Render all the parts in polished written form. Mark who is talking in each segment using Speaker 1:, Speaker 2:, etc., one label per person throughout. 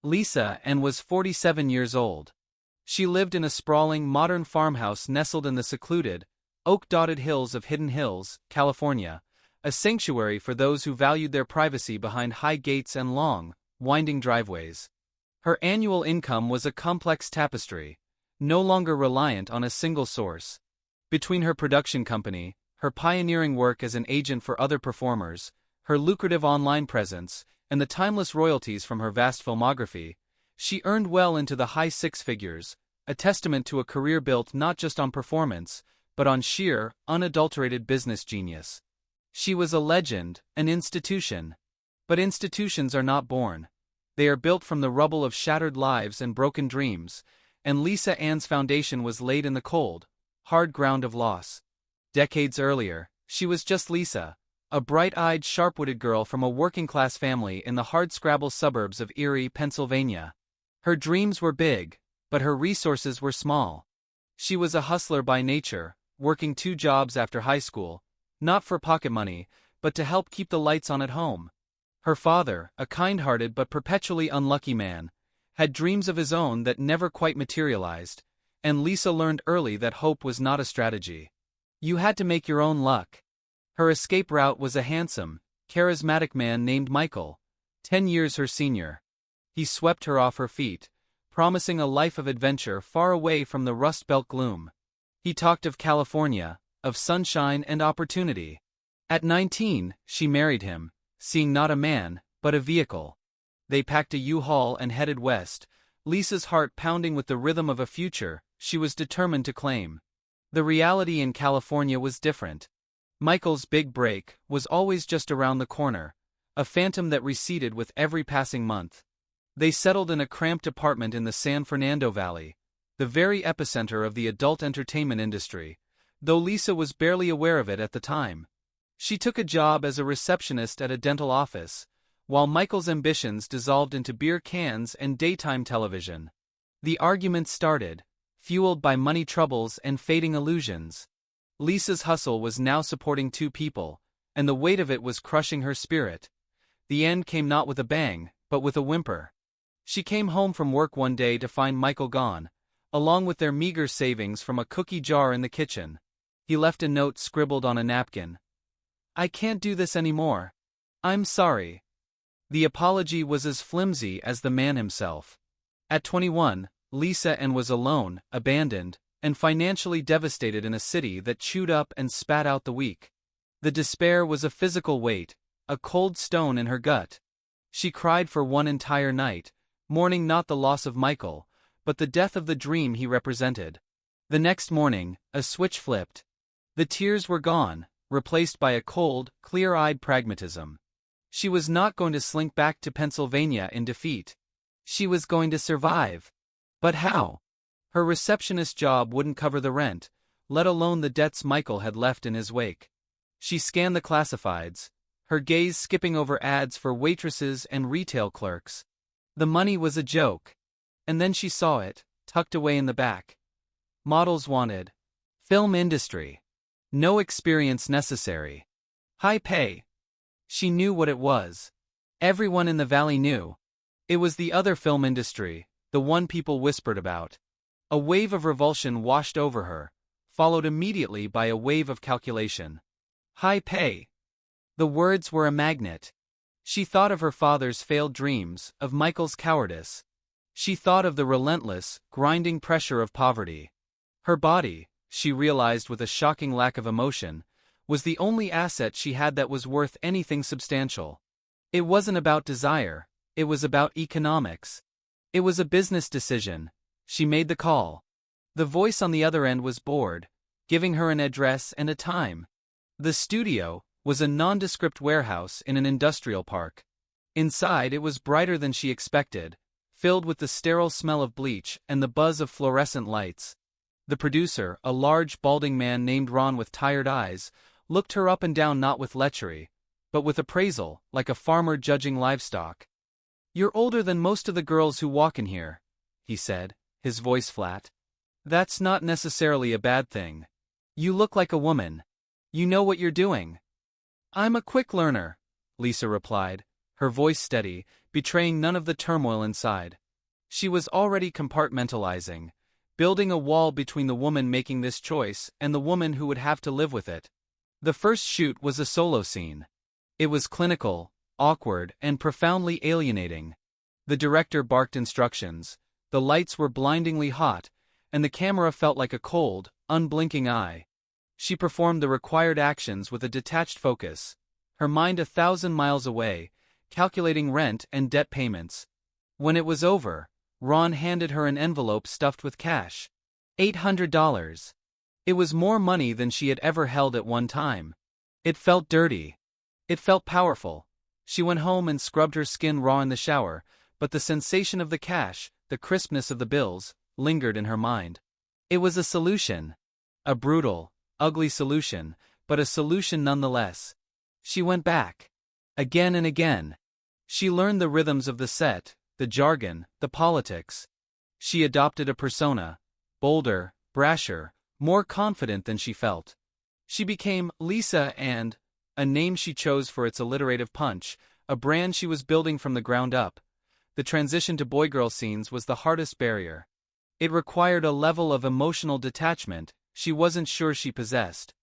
Speaker 1: Lisaann was 47 years old. She lived in a sprawling, modern farmhouse nestled in the secluded, oak-dotted hills of Hidden Hills, California, a sanctuary for those who valued their privacy behind high gates and long, winding driveways. Her annual income was a complex tapestry, no longer reliant on a single source. Between her production company, her pioneering work as an agent for other performers, her lucrative online presence, and the timeless royalties from her vast filmography, she earned well into the high six figures, a testament to a career built not just on performance, but on sheer, unadulterated business genius. She was a legend, an institution. But institutions are not born. They are built from the rubble of shattered lives and broken dreams, and Lisaann's foundation was laid in the cold, hard ground of loss. Decades earlier, she was just Lisa, a bright-eyed, sharp-witted girl from a working-class family in the hardscrabble suburbs of Erie, Pennsylvania. Her dreams were big, but her resources were small. She was a hustler by nature, working 2 jobs after high school, not for pocket money, but to help keep the lights on at home. Her father, a kind-hearted but perpetually unlucky man, had dreams of his own that never quite materialized, and Lisa learned early that hope was not a strategy. You had to make your own luck. Her escape route was a handsome, charismatic man named Michael, 10 years her senior. He swept her off her feet, promising a life of adventure far away from the Rust Belt gloom. He talked of California, of sunshine and opportunity. At 19, she married him, seeing not a man, but a vehicle. They packed a U-Haul and headed west, Lisa's heart pounding with the rhythm of a future she was determined to claim. The reality in California was different. Michael's big break was always just around the corner, a phantom that receded with every passing month. They settled in a cramped apartment in the San Fernando Valley, the very epicenter of the adult entertainment industry, though Lisa was barely aware of it at the time. She took a job as a receptionist at a dental office, while Michael's ambitions dissolved into beer cans and daytime television. The argument started, fueled by money troubles and fading illusions. Lisa's hustle was now supporting 2 people, and the weight of it was crushing her spirit. The end came not with a bang, but with a whimper. She came home from work one day to find Michael gone, along with their meager savings from a cookie jar in the kitchen. He left a note scribbled on a napkin. "I can't do this anymore. I'm sorry." The apology was as flimsy as the man himself. At 21, Lisaann was alone, abandoned, and financially devastated in a city that chewed up and spat out the weak. The despair was a physical weight, a cold stone in her gut. She cried for one entire night, mourning not the loss of Michael, but the death of the dream he represented. The next morning, a switch flipped. The tears were gone, replaced by a cold, clear-eyed pragmatism. She was not going to slink back to Pennsylvania in defeat. She was going to survive. But how? Her receptionist job wouldn't cover the rent, let alone the debts Michael had left in his wake. She scanned the classifieds, her gaze skipping over ads for waitresses and retail clerks. The money was a joke. And then she saw it, tucked away in the back. Models wanted. Film industry. No experience necessary. High pay. She knew what it was. Everyone in the valley knew. It was the other film industry, the one people whispered about. A wave of revulsion washed over her, followed immediately by a wave of calculation. High pay. The words were a magnet. She thought of her father's failed dreams, of Michael's cowardice. She thought of the relentless, grinding pressure of poverty. Her body, she realized with a shocking lack of emotion, was the only asset she had that was worth anything substantial. It wasn't about desire, it was about economics. It was a business decision. She made the call. The voice on the other end was bored, giving her an address and a time. The studio was a nondescript warehouse in an industrial park. Inside it was brighter than she expected, filled with the sterile smell of bleach and the buzz of fluorescent lights. The producer, a large balding man named Ron with tired eyes, looked her up and down not with lechery, but with appraisal, like a farmer judging livestock. "You're older than most of the girls who walk in here," he said, his voice flat. "That's not necessarily a bad thing. You look like a woman. You know what you're doing." "I'm a quick learner," Lisa replied, her voice steady, betraying none of the turmoil inside. She was already compartmentalizing, building a wall between the woman making this choice and the woman who would have to live with it. The first shoot was a solo scene. It was clinical, awkward, and profoundly alienating. The director barked instructions, the lights were blindingly hot, and the camera felt like a cold, unblinking eye. She performed the required actions with a detached focus, her mind 1,000 miles away, calculating rent and debt payments. When it was over, Ron handed her an envelope stuffed with cash. $800. It was more money than she had ever held at one time. It felt dirty. It felt powerful. She went home and scrubbed her skin raw in the shower, but the sensation of the cash, the crispness of the bills, lingered in her mind. It was a solution. A brutal, ugly solution, but a solution nonetheless. She went back. Again and again. She learned the rhythms of the set, the jargon, the politics. She adopted a persona, bolder, brasher, more confident than she felt. She became Lisaann, a name she chose for its alliterative punch, a brand she was building from the ground up. The transition to boy-girl scenes was the hardest barrier. It required a level of emotional detachment she wasn't sure she possessed.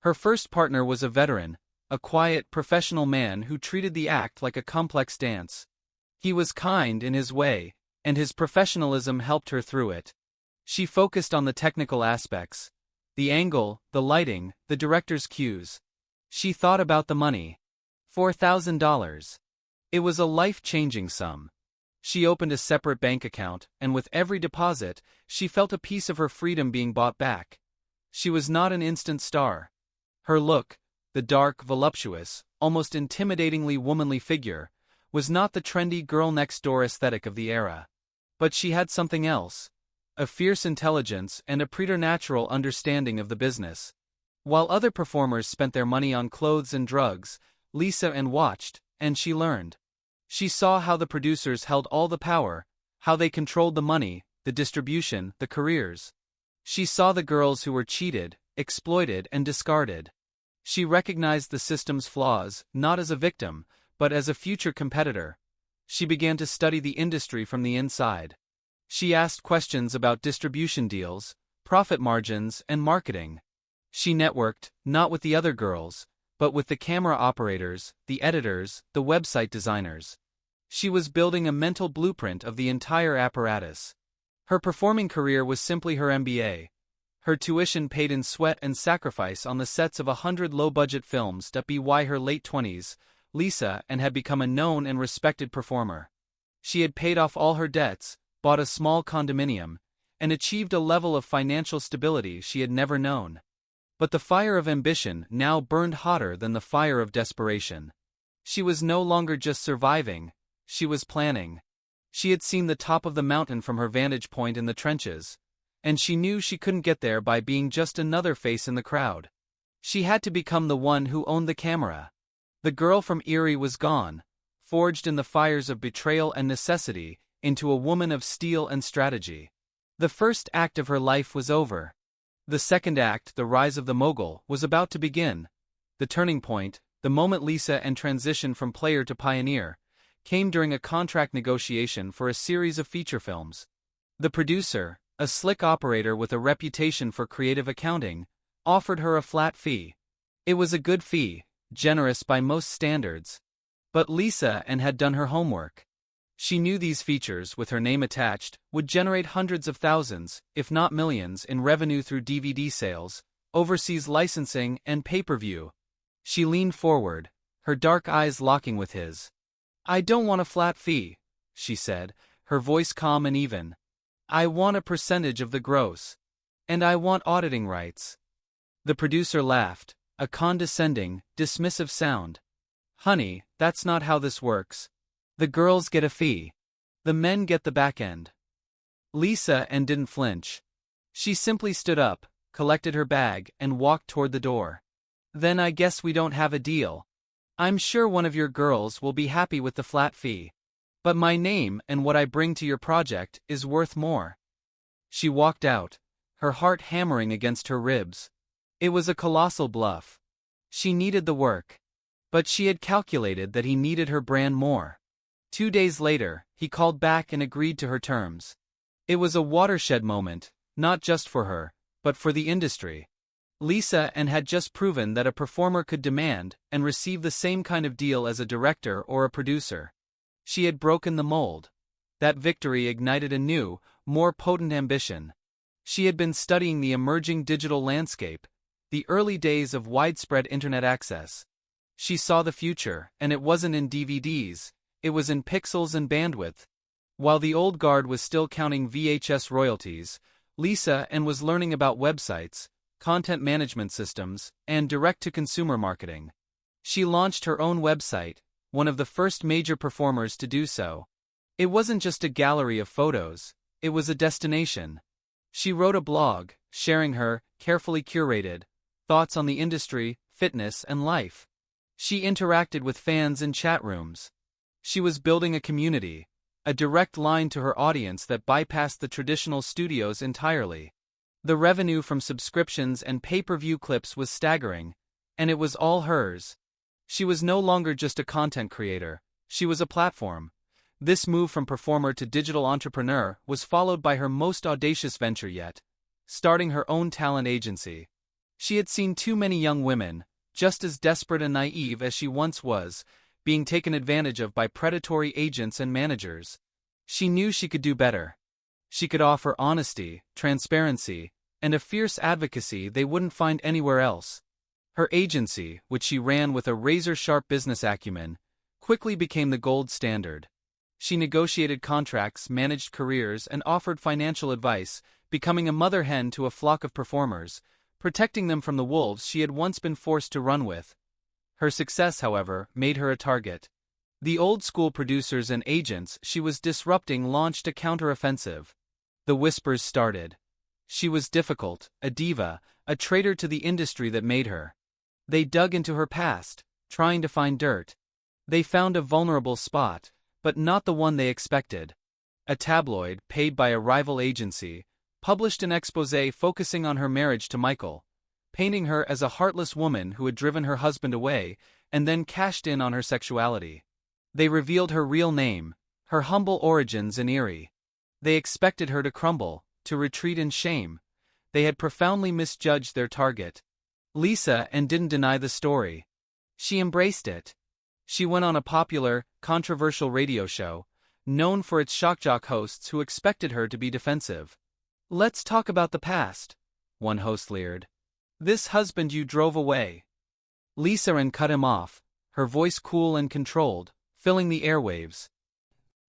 Speaker 1: Her first partner was a veteran, a quiet, professional man who treated the act like a complex dance. He was kind in his way, and his professionalism helped her through it. She focused on the technical aspects, the angle, the lighting, the director's cues. She thought about the money. $4,000. It was a life-changing sum. She opened a separate bank account, and with every deposit, she felt a piece of her freedom being bought back. She was not an instant star. Her look, the dark, voluptuous, almost intimidatingly womanly figure, was not the trendy girl-next-door aesthetic of the era. But she had something else, a fierce intelligence and a preternatural understanding of the business. While other performers spent their money on clothes and drugs, Lisaann watched, and she learned. She saw how the producers held all the power, how they controlled the money, the distribution, the careers. She saw the girls who were cheated, exploited, and discarded. She recognized the system's flaws, not as a victim, but as a future competitor. She began to study the industry from the inside. She asked questions about distribution deals, profit margins, and marketing. She networked, not with the other girls, but with the camera operators, the editors, the website designers. She was building a mental blueprint of the entire apparatus. Her performing career was simply her MBA. Her tuition paid in sweat and sacrifice on the sets of 100 low-budget films. By her late 20s, Lisaann had become a known and respected performer. She had paid off all her debts, bought a small condominium, and achieved a level of financial stability she had never known. But the fire of ambition now burned hotter than the fire of desperation. She was no longer just surviving, she was planning. She had seen the top of the mountain from her vantage point in the trenches, and she knew she couldn't get there by being just another face in the crowd. She had to become the one who owned the camera. The girl from Erie was gone, forged in the fires of betrayal and necessity, into a woman of steel and strategy. The first act of her life was over. The second act, the rise of the mogul, was about to begin. The turning point, the moment Lisaann transitioned from player to pioneer, came during a contract negotiation for a series of feature films. The producer, a slick operator with a reputation for creative accounting, offered her a flat fee. It was a good fee, generous by most standards. But Lisaann had done her homework. She knew these features, with her name attached, would generate hundreds of thousands, if not millions, in revenue through DVD sales, overseas licensing, and pay-per-view. She leaned forward, her dark eyes locking with his. "I don't want a flat fee," she said, her voice calm and even. "I want a percentage of the gross. And I want auditing rights." The producer laughed, a condescending, dismissive sound. "Honey, that's not how this works. The girls get a fee. The men get the back end." Lisaann didn't flinch. She simply stood up, collected her bag, and walked toward the door. "Then I guess we don't have a deal. I'm sure one of your girls will be happy with the flat fee. But my name and what I bring to your project is worth more." She walked out, her heart hammering against her ribs. It was a colossal bluff. She needed the work. But she had calculated that he needed her brand more. 2 days later, he called back and agreed to her terms. It was a watershed moment, not just for her, but for the industry. Lisaann had just proven that a performer could demand and receive the same kind of deal as a director or a producer. She had broken the mold. That victory ignited a new, more potent ambition. She had been studying the emerging digital landscape, the early days of widespread internet access. She saw the future, and it wasn't in DVDs, it was in pixels and bandwidth. While the old guard was still counting VHS royalties, Lisaann was learning about websites, content management systems, and direct-to-consumer marketing. She launched her own website, one of the first major performers to do so. It wasn't just a gallery of photos, it was a destination. She wrote a blog, sharing her, carefully curated, thoughts on the industry, fitness, and life. She interacted with fans in chat rooms. She was building a community, a direct line to her audience that bypassed the traditional studios entirely. The revenue from subscriptions and pay-per-view clips was staggering, and it was all hers. She was no longer just a content creator, she was a platform. This move from performer to digital entrepreneur was followed by her most audacious venture yet, starting her own talent agency. She had seen too many young women, just as desperate and naive as she once was, being taken advantage of by predatory agents and managers. She knew she could do better. She could offer honesty, transparency, and a fierce advocacy they wouldn't find anywhere else. Her agency, which she ran with a razor-sharp business acumen, quickly became the gold standard. She negotiated contracts, managed careers, and offered financial advice, becoming a mother hen to a flock of performers, protecting them from the wolves she had once been forced to run with. Her success, however, made her a target. The old-school producers and agents she was disrupting launched a counter-offensive. The whispers started. She was difficult, a diva, a traitor to the industry that made her. They dug into her past, trying to find dirt. They found a vulnerable spot, but not the one they expected. A tabloid, paid by a rival agency, published an exposé focusing on her marriage to Michael, painting her as a heartless woman who had driven her husband away and then cashed in on her sexuality. They revealed her real name, her humble origins in Erie. They expected her to crumble, to retreat in shame. They had profoundly misjudged their target. Lisaann didn't deny the story. She embraced it. She went on a popular, controversial radio show, known for its shock-jock hosts who expected her to be defensive. "Let's talk about the past," one host leered. "This husband you drove away." Lisaann cut him off, her voice cool and controlled, filling the airwaves.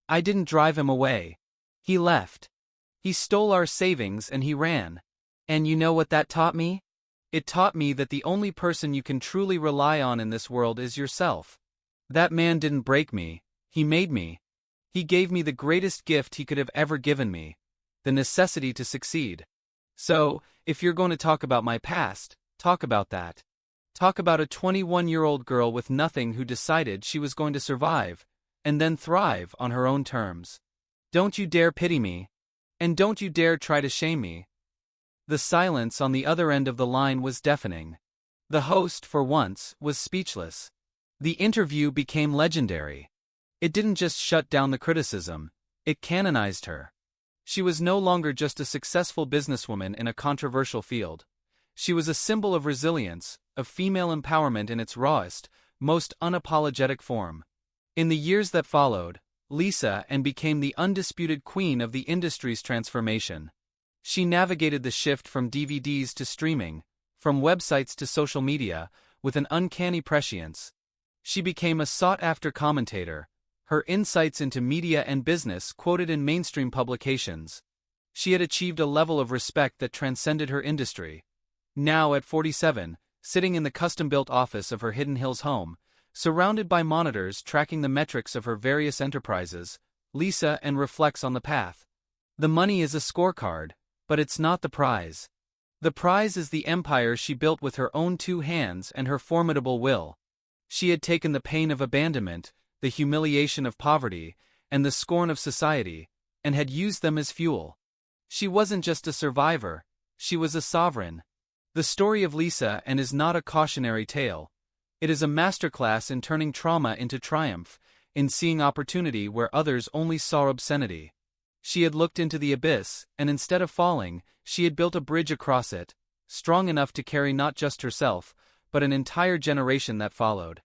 Speaker 1: "I didn't drive him away. He left. He stole our savings and he ran. And you know what that taught me? It taught me that the only person you can truly rely on in this world is yourself. That man didn't break me, he made me. He gave me the greatest gift he could have ever given me, the necessity to succeed. So, if you're going to talk about my past, talk about that. Talk about a 21-year-old girl with nothing who decided she was going to survive, and then thrive on her own terms. Don't you dare pity me. And don't you dare try to shame me." The silence on the other end of the line was deafening. The host, for once, was speechless. The interview became legendary. It didn't just shut down the criticism, it canonized her. She was no longer just a successful businesswoman in a controversial field. She was a symbol of resilience, of female empowerment in its rawest, most unapologetic form. In the years that followed, Lisaann became the undisputed queen of the industry's transformation. She navigated the shift from DVDs to streaming, from websites to social media, with an uncanny prescience. She became a sought-after commentator, her insights into media and business quoted in mainstream publications. She had achieved a level of respect that transcended her industry. Now at 47, sitting in the custom-built office of her Hidden Hills home, surrounded by monitors tracking the metrics of her various enterprises, Lisaann reflects on the path. The money is a scorecard, but it's not the prize. The prize is the empire she built with her own two hands and her formidable will. She had taken the pain of abandonment, the humiliation of poverty, and the scorn of society, and had used them as fuel. She wasn't just a survivor, she was a sovereign. The story of Lisaann is not a cautionary tale. It is a masterclass in turning trauma into triumph, in seeing opportunity where others only saw obscenity. She had looked into the abyss, and instead of falling, she had built a bridge across it, strong enough to carry not just herself, but an entire generation that followed.